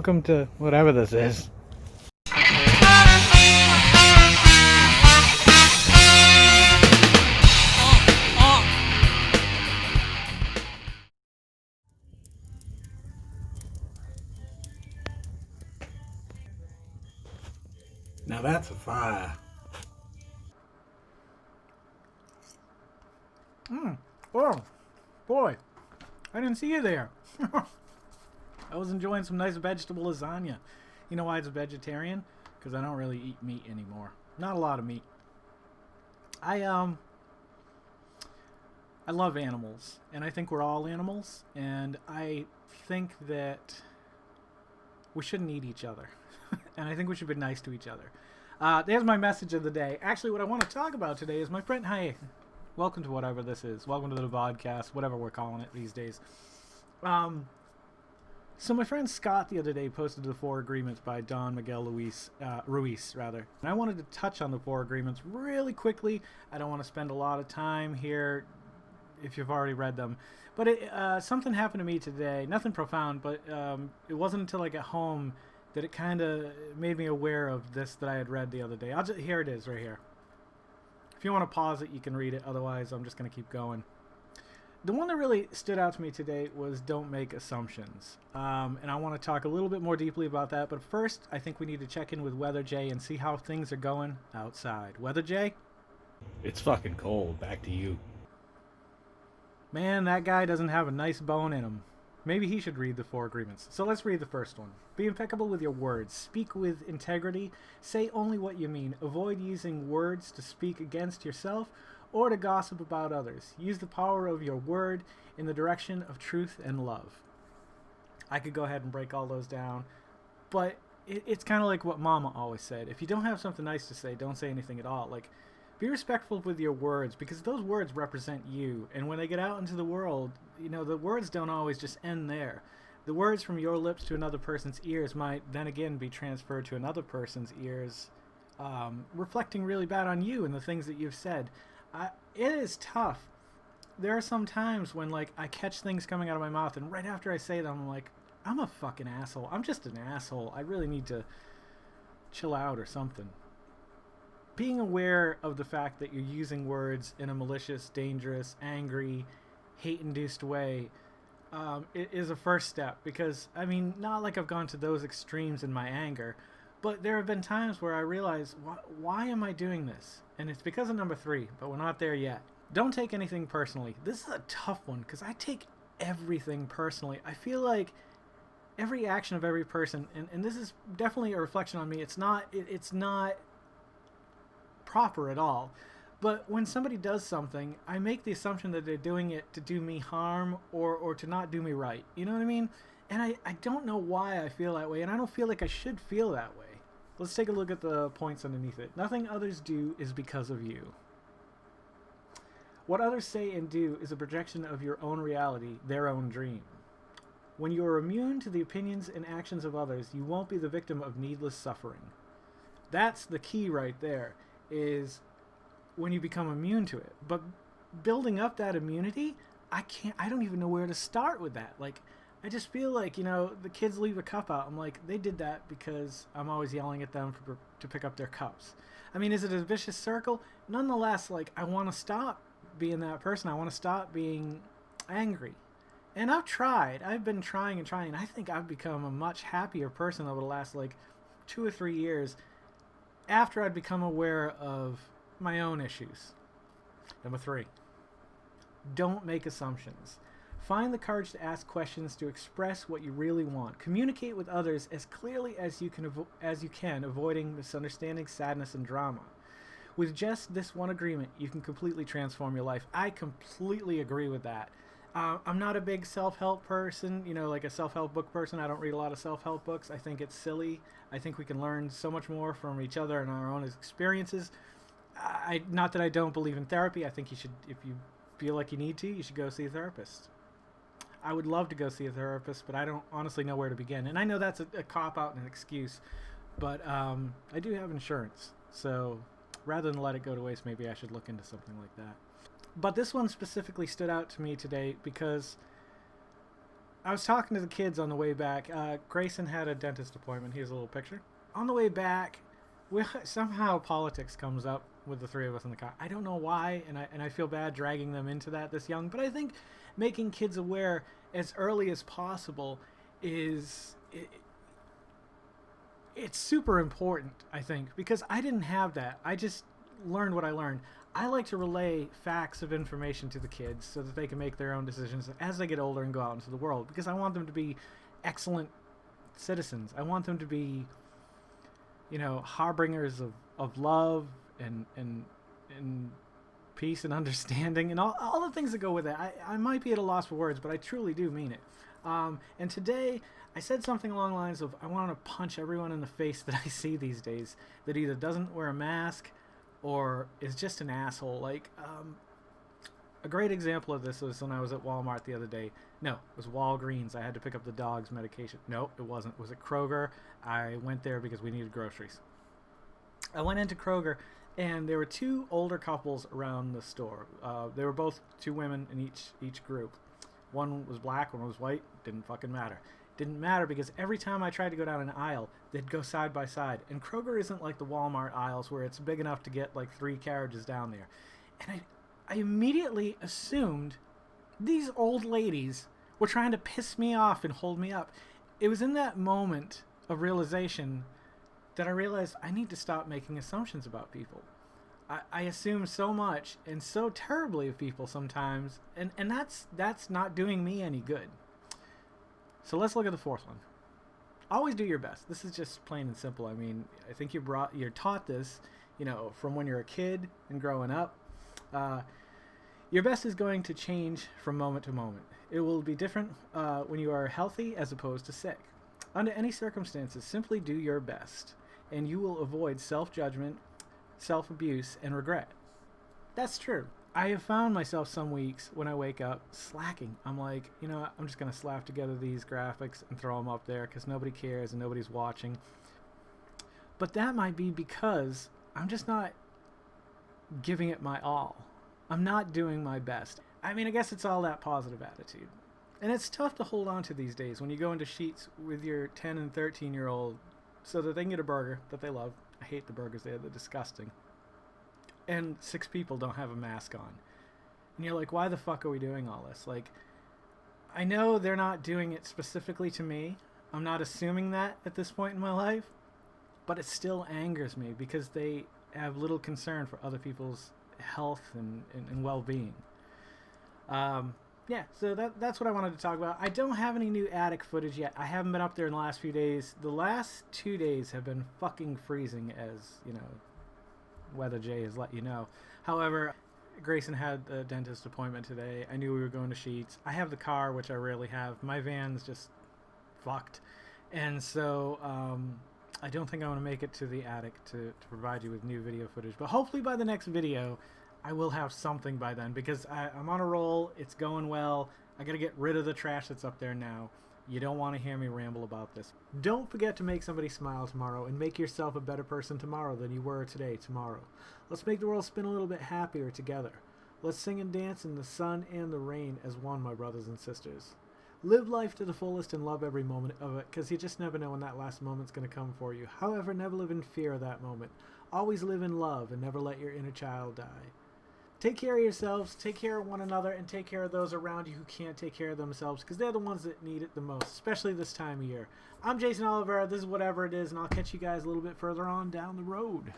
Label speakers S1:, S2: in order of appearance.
S1: welcome to whatever this is. Now that's a fire. Oh, boy. I didn't see you there. I was enjoying some nice vegetable lasagna. You know why it's a vegetarian? Because I don't really eat meat anymore. Not a lot of meat. I love animals, and I think we're all animals, and I think that we shouldn't eat each other. And I think we should be nice to each other. There's my message of the day. Actually, what I want to talk about today is my friend. Hi, welcome to whatever this is. Welcome to the Vodkast, whatever we're calling it these days. So my friend Scott the other day posted the 4 agreements by Don Miguel Ruiz, and I wanted to touch on the 4 agreements really quickly. I don't want to spend a lot of time here if you've already read them. But something happened to me today. Nothing profound, but it wasn't until I got home that it kind of made me aware of this that I had read the other day. Here it is right here. If you want to pause it, you can read it. Otherwise, I'm just going to keep going. The one that really stood out to me today was don't make assumptions. And I want to talk a little bit more deeply about that. But first, I think we need to check in with Weather Jay and see how things are going outside. Weather Jay?
S2: It's fucking cold. Back to you.
S1: Man, that guy doesn't have a nice bone in him. Maybe he should read the 4 agreements. So let's read the first one. Be impeccable with your words. Speak with integrity. Say only what you mean. Avoid using words to speak against yourself or to gossip about others. Use the power of your word in the direction of truth and love. I could go ahead and break all those down, but it's kind of like what Mama always said. If you don't have something nice to say, don't say anything at all. Like, be respectful with your words, because those words represent you. And when they get out into the world, you know, the words don't always just end there. The words from your lips to another person's ears might then again be transferred to another person's ears, reflecting really bad on you and the things that you've said. It is tough. There are some times when, like, I catch things coming out of my mouth, and right after I say them, I'm like, I'm a fucking asshole. I'm just an asshole. I really need to chill out or something. Being aware of the fact that you're using words in a malicious, dangerous, angry, hate-induced way is a first step. Because, I mean, not like I've gone to those extremes in my anger, but there have been times where I realize, why am I doing this? And it's because of number 3, but we're not there yet. Don't take anything personally. This is a tough one, because I take everything personally. I feel like every action of every person, and this is definitely a reflection on me, it's not proper at all. But when somebody does something, I make the assumption that they're doing it to do me harm or to not do me right. You know what I mean? And I don't know why I feel that way, and I don't feel like I should feel that way. Let's take a look at the points underneath it. Nothing others do is because of you. What others say and do is a projection of your own reality, their own dream. When you are immune to the opinions and actions of others, you won't be the victim of needless suffering. That's the key right there, is when you become immune to it. But building up that immunity, I don't even know where to start with that. Like, I just feel like, you know, the kids leave a cup out. I'm like, they did that because I'm always yelling at them to pick up their cups. I mean, is it a vicious circle? Nonetheless, like, I want to stop being that person. I want to stop being angry. And I've tried. I've been trying and trying. I think I've become a much happier person over the last, like, 2 or 3 years after I'd become aware of my own issues. Number 3, don't make assumptions. Find the courage to ask questions, to express what you really want. Communicate with others as clearly as you can, avoiding misunderstanding, sadness, and drama. With just this one agreement, you can completely transform your life. I completely agree with that. I'm not a big self-help person, you know, like a self-help book person. I don't read a lot of self-help books. I think it's silly. I think we can learn so much more from each other and our own experiences. Not that I don't believe in therapy. I think you should, if you feel like you need to, you should go see a therapist. I would love to go see a therapist, but I don't honestly know where to begin. And I know that's a cop-out and an excuse, but I do have insurance. So rather than let it go to waste, maybe I should look into something like that. But this one specifically stood out to me today because I was talking to the kids on the way back. Grayson had a dentist appointment. Here's a little picture. On the way back, somehow politics comes up with the three of us in the car. I don't know why, and I feel bad dragging them into that this young. But I think making kids aware as early as possible it's super important, I think, because I didn't have that. I just learned what I learned. I like to relay facts of information to the kids so that they can make their own decisions as they get older and go out into the world, because I want them to be excellent citizens. I want them to be, harbingers of love and peace and understanding and all the things that go with it. I might be at a loss for words, but I truly do mean it. And today I said something along the lines of, I want to punch everyone in the face that I see these days that either doesn't wear a mask or is just an asshole. Like, a great example of this was when I was at Walmart the other day. No, it was Walgreens. I had to pick up the dog's medication. No, it wasn't. It was at Kroger. I went there because we needed groceries. I went into Kroger, and there were two older couples around the store. They were both two women in each group. One was black, one was white. Didn't fucking matter. Didn't matter because every time I tried to go down an aisle, they'd go side by side. And Kroger isn't like the Walmart aisles where it's big enough to get like 3 carriages down there. And I immediately assumed these old ladies were trying to piss me off and hold me up. It was in that moment of realization that I realized I need to stop making assumptions about people. I assume so much and so terribly of people sometimes, and that's not doing me any good. So let's look at the fourth one. Always do your best. This is just plain and simple. I mean, I think you're taught this, from when you're a kid and growing up. Your best is going to change from moment to moment. It will be different when you are healthy as opposed to sick. Under any circumstances, simply do your best, and you will avoid self-judgment, self-abuse, and regret. That's true. I have found myself some weeks when I wake up slacking. I'm like, I'm just going to slap together these graphics and throw them up there because nobody cares and nobody's watching. But that might be because I'm just not giving it my all. I'm not doing my best. I mean, I guess it's all that positive attitude. And it's tough to hold on to these days when you go into Sheetz with your 10 and 13-year-old so that they can get a burger that they love. I hate the burgers. They're disgusting. And 6 people don't have a mask on. And you're like, why the fuck are we doing all this? Like, I know they're not doing it specifically to me. I'm not assuming that at this point in my life. But it still angers me because they have little concern for other people's health and well-being. Yeah, so that's what I wanted to talk about. I don't have any new attic footage yet. I haven't been up there in the last few days. The last 2 days have been fucking freezing, as, Weather J has let you know. However, Grayson had a dentist appointment today. I knew we were going to Sheetz. I have the car, which I rarely have. My van's just fucked. And so I don't think I'm going to make it to the attic to provide you with new video footage. But hopefully by the next video, I will have something by then, because I'm on a roll. It's going well. I got to get rid of the trash that's up there now. You don't want to hear me ramble about this. Don't forget to make somebody smile tomorrow and make yourself a better person tomorrow than you were today tomorrow. Let's make the world spin a little bit happier together. Let's sing and dance in the sun and the rain as one, my brothers and sisters. Live life to the fullest and love every moment of it, because you just never know when that last moment's going to come for you. However, never live in fear of that moment. Always live in love and never let your inner child die. Take care of yourselves, take care of one another, and take care of those around you who can't take care of themselves, because they're the ones that need it the most, especially this time of year. I'm Jason Oliveira. This is Whatever It Is, and I'll catch you guys a little bit further on down the road.